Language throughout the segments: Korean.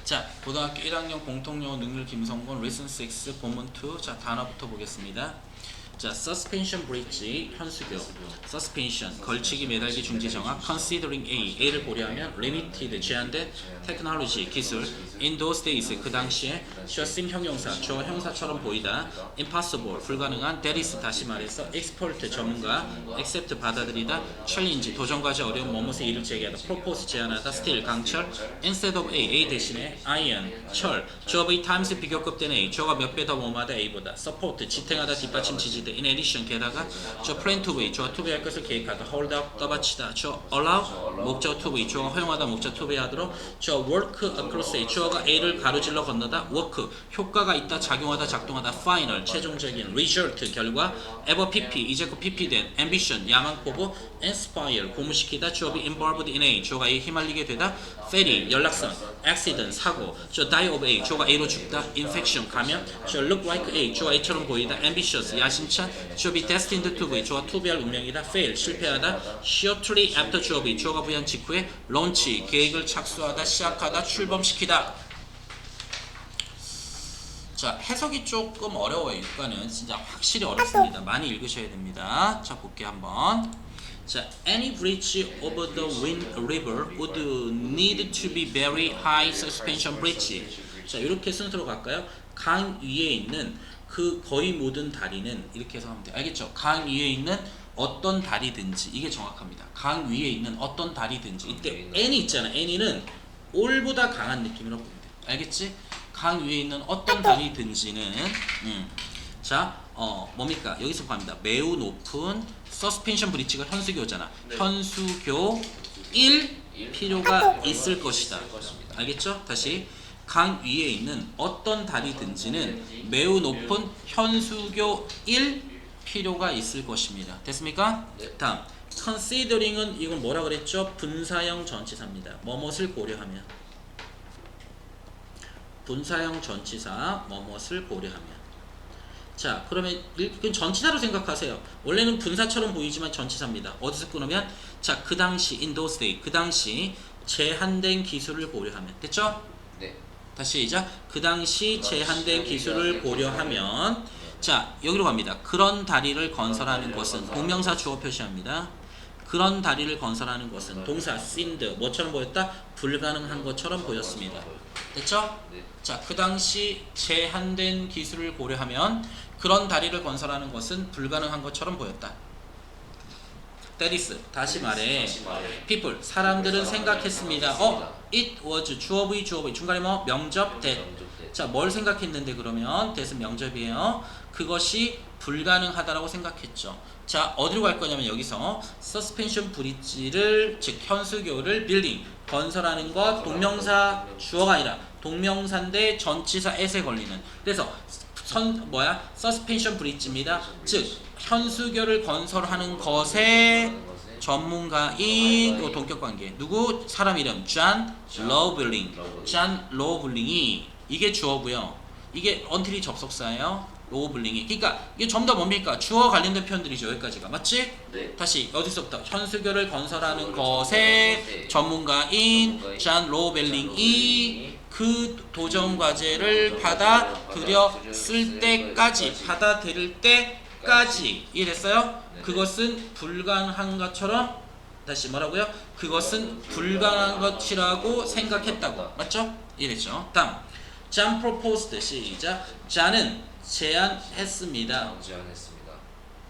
자, 고등학교 1학년 공통영어 능률 김성곤 레슨 6 본문 2. 자, 단어부터 보겠습니다. 자, suspension bridge 현수교, suspension 걸치기, 매달기, 중지 정학, considering A를 고려하면 limited 제한된 technology 기술, in those days 그 당시에 should 형용사, 주어 형사처럼 보이다, impossible 불가능한, that is 다시 말해서 expert 전문가, accept 받아들이다, challenge 도전과제 어려운 뭐뭇에 이를 제기하다, propose 제안하다, still 강철, instead of A 대신에 iron 철, 주어 V times 비교급된 A 주어가 몇 배 더 뭐뭐하다 A보다, support 지탱하다, 뒷받침 지지다, in addition 게다가 저 plan to be 주어 to be 할 것을 계획하다, hold up 떠받치다, 저 allow 목적 to be 주어가 허용하다, 목적 to be 하도록, 저 work across A 주어가 A를 가로질러 건너다, work 효과가 있다, 작용하다, 작동하다, final 최종적인 result 결과, ever PP 이제 그 PP 된 ambition 야망 포부, inspire 고무시키다, 주어비 involved in A 주어가 A에 휘말리게 되다, ferry 연락선, accident 사고, 저 die of A 주어가 A로 죽다, infection 감염, 저 look like A 주어가 A처럼 보이다, ambitious 야심찬, 주어비 destined to be 주어가 to be 할 운명이다, fail 실패하다, shortly after 주어비 주어가 부여한 직후에 launch 계획을 착수하다, 시작하다, 출범시키다. 자, 해석이 조금 어려워요. 이과는 진짜 확실히 어렵습니다. 많이 읽으셔야 됩니다. 자, 볼게요 한번. 자, any bridge over the Wind River would need to be very high suspension bridge. 자, 이렇게 순서로 갈까요? 강 위에 있는 그 거의 모든 다리는 이렇게 해석하면 돼요. 알겠죠? 강 위에 있는 어떤 다리든지 이게 정확합니다. 강 위에 있는 어떤 다리든지 이때 any 있잖아. any는 all보다 강한 느낌으로 보면 돼요. 알겠지? 강 위에 있는 어떤 다리든지는 자, 뭡니까? 여기서 갑니다. 매우 높은 서스펜션 브릿지가 현수교잖아. 네. 현수교 1 필요가 있을 것이다. 알겠죠? 다시 강 위에 있는 어떤 다리든지는 매우 높은 현수교 1 필요가 있을 것입니다. 됐습니까? 네. 다음 considering은 이건 뭐라 그랬죠? 분사형 전치사입니다. 뭐뭇을 고려하면 분사형 전치사 뭐뭇을 고려하면. 자, 그러면 그건 전치사로 생각하세요. 원래는 분사처럼 보이지만 전치사입니다. 어디서 끊으면 자, 그 당시 in those days 그 당시 제한된 기술을 고려하면. 됐죠? 네. 다시 시작. 그 당시 제한된 기술을 고려하면. 자, 여기로 갑니다. 그런 다리를 건설하는 것은 동명사 주어 표시합니다. 그런 다리를 건설하는 것은 동사 seemed 뭐처럼 보였다? 불가능한 것처럼 보였습니다. 됐죠? 네. 자, 그 당시 제한된 기술을 고려하면 그런 다리를 건설하는 것은 불가능한 것처럼 보였다. That is 다시 말해 people 사람들은 생각했습니다. It was 주어 V 중간에 뭐 명접 that. 자, 뭘 생각했는데 그러면 that은 명접이에요. 그것이 불가능하다라고 생각했죠. 자, 어디로 갈 거냐면 여기서 서스펜션 브릿지를 즉 현수교를 빌딩 건설하는 것 동명사 주어가 아니라 동명사인데 전치사 at에 걸리는. 그래서 서스펜션 브릿지입니다. 즉 현수교를 건설하는 것의 전문가인 또 동격관계 누구? 사람 이름 존 로블링. 존 로블링이 이게 주어고요. 이게 언틸이 접속사예요. 로블링이. 그러니까 이게 전부 다 뭡니까? 주어 관련된 표현들이죠. 여기까지가. 맞지? 네. 다시 어디서부터? 현수교를 건설하는 것의 전문가인 존 로블링이 그 도전 과제를 받아들였을 때까지 받아들일 때까지 이해됐어요? 그것은 불가능한 것처럼 다시 뭐라고요? 그것은 불가능한 것이라고 생각했다고. 맞죠? 이랬죠. 다음 John proposed 시작. John은 제안했습니다.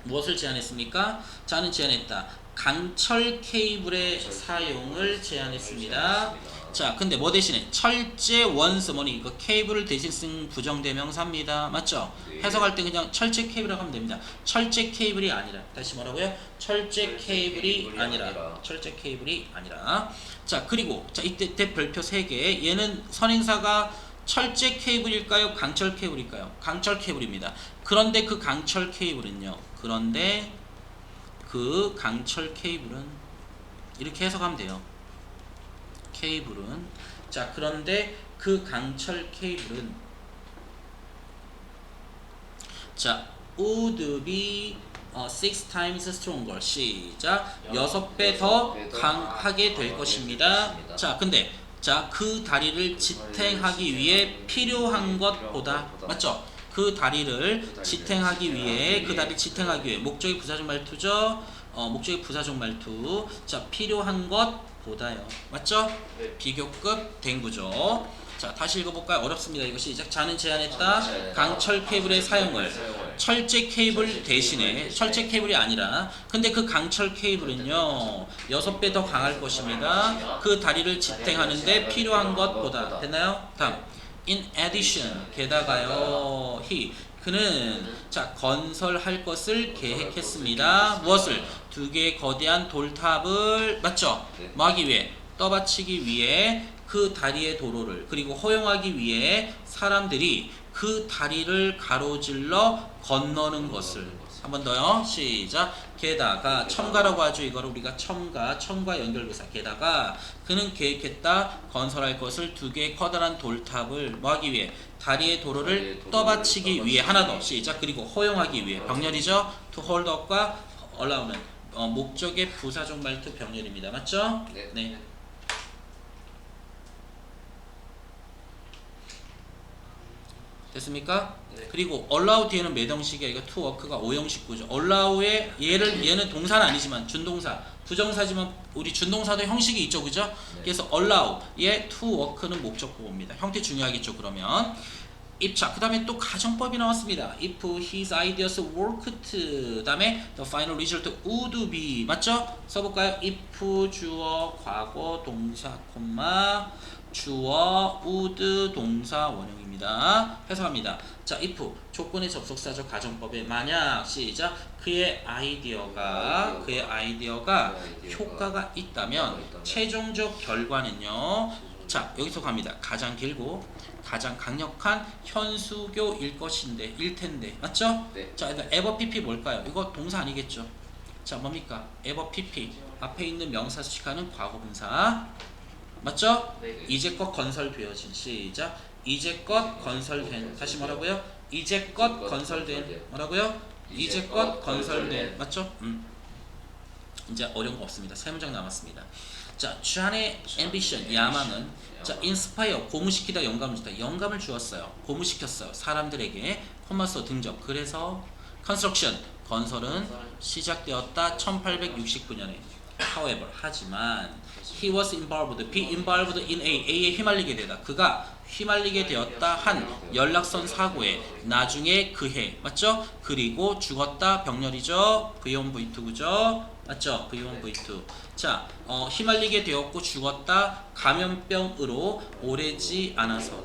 무엇을 제안했습니까? John은 제안했다. 강철 케이블의 사용을 제안했습니다. 자, 근데 뭐 대신에 철제 원스 뭐니 이거 케이블을 대신 쓴 부정대명사입니다. 맞죠? 네. 해석할 때 그냥 철제 케이블이라고 하면 됩니다. 철제 케이블이 아니라 다시 뭐라고요? 철제 케이블이 아니라 철제 케이블이 아니라. 자, 그리고 자 이때 별표 3개. 얘는 선행사가 철제 케이블일까요? 강철 케이블일까요? 강철 케이블입니다. 그런데 그 강철 케이블은요. 그런데 그 강철 케이블은 이렇게 해석하면 돼요. 케이블은 자 그런데 그 강철 케이블은 자 would be 6 times stronger 시작 6배 더 강하게 될 것입니다. 자 근데 자, 그 다리를 지탱하기 위해 필요한 것보다 맞죠? 그 다리를 지탱하기 위해 목적의 부사적 말투죠. 목적의 부사적 말투. 자, 필요한 것보다요. 맞죠? 비교급 대행구조. 자, 다시 읽어볼까요? 어렵습니다. 이거 시작. 자는 제안했다. 강철 케이블의 사용을. 철제 케이블 대신에 철제 케이블이 아니라 근데 그 강철 케이블은요 6배 더 강할 것입니다. 그 다리를 지탱하는데 필요한 것보다. 됐나요? 다음. In addition. 게다가요. 그는 자 건설할 것을 계획했습니다. 무엇을? 2개의 거대한 돌탑을 맞죠? 뭐 하기 위해? 떠받치기 위해 그 다리의 도로를 그리고 허용하기 위해 사람들이 그 다리를 가로질러 건너는 것을. 한 번 더요. 시작. 게다가 첨가라고 하죠. 이거를 우리가 첨가 연결부사. 게다가 그는 계획했다. 건설할 것을 2개의 커다란 돌탑을 뭐 하기 위해? 다리의 도로를 떠받치기 위해. 하나 더. 시작. 그리고 허용하기 위해. 병렬이죠. to hold up과 allow는 목적의 부사적 말투 병렬입니다. 맞죠? 네. 됐습니까? 네. 그리고 allow 뒤에는 몇 형식이야? 이거 to work가 5형식 구조. allow의 얘는 동사는 아니지만 준동사, 부정사지만 우리 준동사도 형식이 있죠, 그죠? 네. 그래서 allow의 to work는 목적보호입니다. 형태 중요하겠죠, 그러면. 자, 그 다음에 또 가정법이 나왔습니다. If his ideas worked, 다음에 the final result would be. 맞죠? 써볼까요? If 주어, 과거, 동사, 콤마, 주어, would, 동사, 원형입니다. 해석합니다. 자, if 조건의 접속사적 가정법에 만약 시작 그의 아이디어가 효과가 있다면 최종적 결과는요. 자, 여기서 갑니다. 가장 길고 가장 강력한 현수교일 것인데 일 텐데 맞죠? 네. 자, ever pp 뭘까요? 이거 동사 아니겠죠? 자, 뭡니까? ever pp 앞에 있는 명사 수식하는 과거분사 맞죠? 네. 이제껏 건설되어진 시작 이제껏 건설된 다시 뭐라고요? 이제껏 건설된 뭐라고요? 이제껏 건설된 맞죠? 이제 어려운 거 없습니다. 3문장 남았습니다. 자, 주안의 ambition 야망은 자, inspire 고무시키다 영감을 주다 영감을 주었어요. 고무시켰어요. 사람들에게 콤마서 등적. 그래서 construction 건설은 시작되었다. 1869년에. However 하지만 he was involved be involved in A에 휘말리게 되다. 그가 휘말리게 되었다 한 연락선 사고에 나중에 그해 맞죠? 그리고 죽었다 병렬이죠. V1 V2 그죠? 맞죠? V1 V2 자 휘말리게 되었고 죽었다 감염병으로 오래지 않아서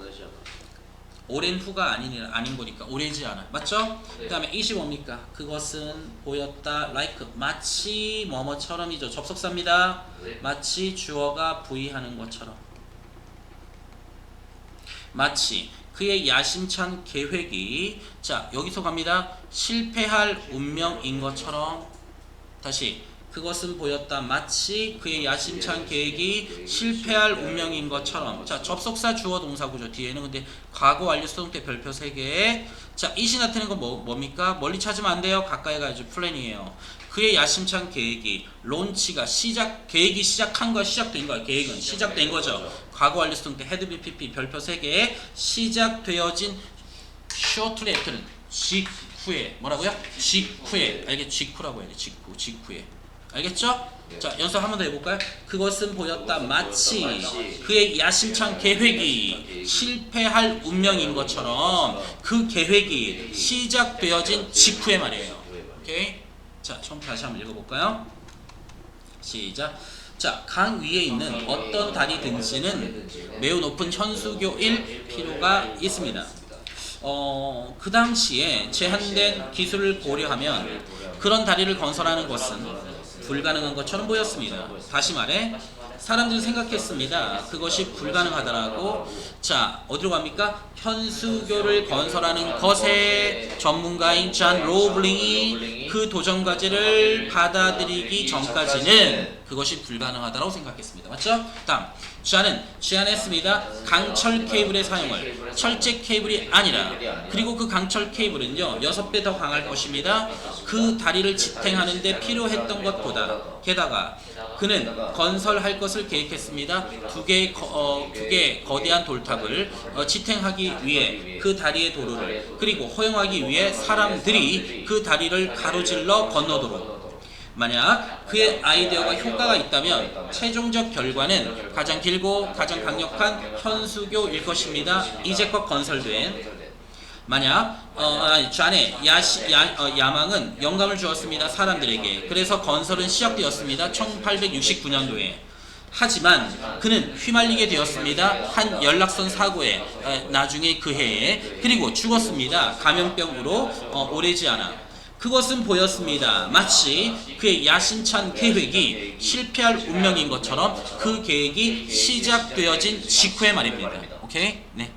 오랜 후가 아닌 거니까 오래지 않아 맞죠? 네. 그 다음에 25입니까? 그것은 보였다 like 마치 뭐뭐처럼이죠. 접속사입니다. 네. 마치 주어가 부의하는 것처럼 마치 그의 야심찬 계획이 자 여기서 갑니다. 실패할 운명인 것처럼 다시 그것은 보였다 마치 그의 야심찬 계획이 실패할 운명인 것처럼 자 접속사 주어 동사 구조 뒤에는 근데 과거 완료 수동태 별표 3개 자 이시 나타내는 건 뭡니까? 멀리 찾으면 안 돼요. 가까이 가야지. 플랜이에요. 그의 야심찬 계획이 론치가 계획이 시작한 거야 시작된 거야. 계획은 시작된 거죠. 과거 완료 수동태 had be pp 별표 3개 시작되어진 shortly after는 직후에 뭐라고요? 직후에 알겠죠? 직후라고 해야 돼. 직후에 알겠죠? 네. 자 연습 한 번 더 해볼까요? 그것은 보였다 마치 그의 야심찬 계획이 실패할 운명인 것처럼 그 계획이 시작되어진 직후에 말이에요. 오케이? 자 처음 다시 한번 읽어볼까요? 시작. 자, 강 위에 있는 어떤 다리든지는 매우 높은 현수교일 필요가 있습니다. 그 당시에 제한된 기술을 고려하면 그런 다리를 건설하는 것은 불가능한 것처럼 보였습니다. 다시 말해 사람들은 생각했습니다. 그것이 불가능하더라고. 자 어디로 갑니까? 현수교를 건설하는 것의 전문가인 존 로블링이 그 도전 과제를 받아들이기 전까지는 그것이 불가능하다고 생각했습니다. 맞죠? 다음 짠은 제안했습니다. 강철 케이블의 사용을 철제 케이블이 아니라 그리고 그 강철 케이블은요 6배 더 강할 것입니다. 그 다리를 지탱하는 데 필요했던 것보다 게다가 그는 건설할 것을 계획했습니다. 두 개의 거대한 돌탑을 지탱하기 위해 그 다리의 도로를 그리고 허용하기 위해 사람들이 그 다리를 가로질러 건너도록 만약 그의 아이디어가 효과가 있다면 최종적 결과는 가장 길고 가장 강력한 현수교일 것입니다. 이제껏 건설된 만약 잔의 야망은 영감을 주었습니다. 사람들에게. 그래서 건설은 시작되었습니다. 1869년도에. 하지만 그는 휘말리게 되었습니다. 한 연락선 사고에 나중에 그 해에 그리고 죽었습니다. 감염병으로 오래지 않아. 그것은 보였습니다. 마치 그의 야심찬 계획이 실패할 운명인 것처럼 그 계획이 시작되어진 직후의 말입니다. 오케이? 네.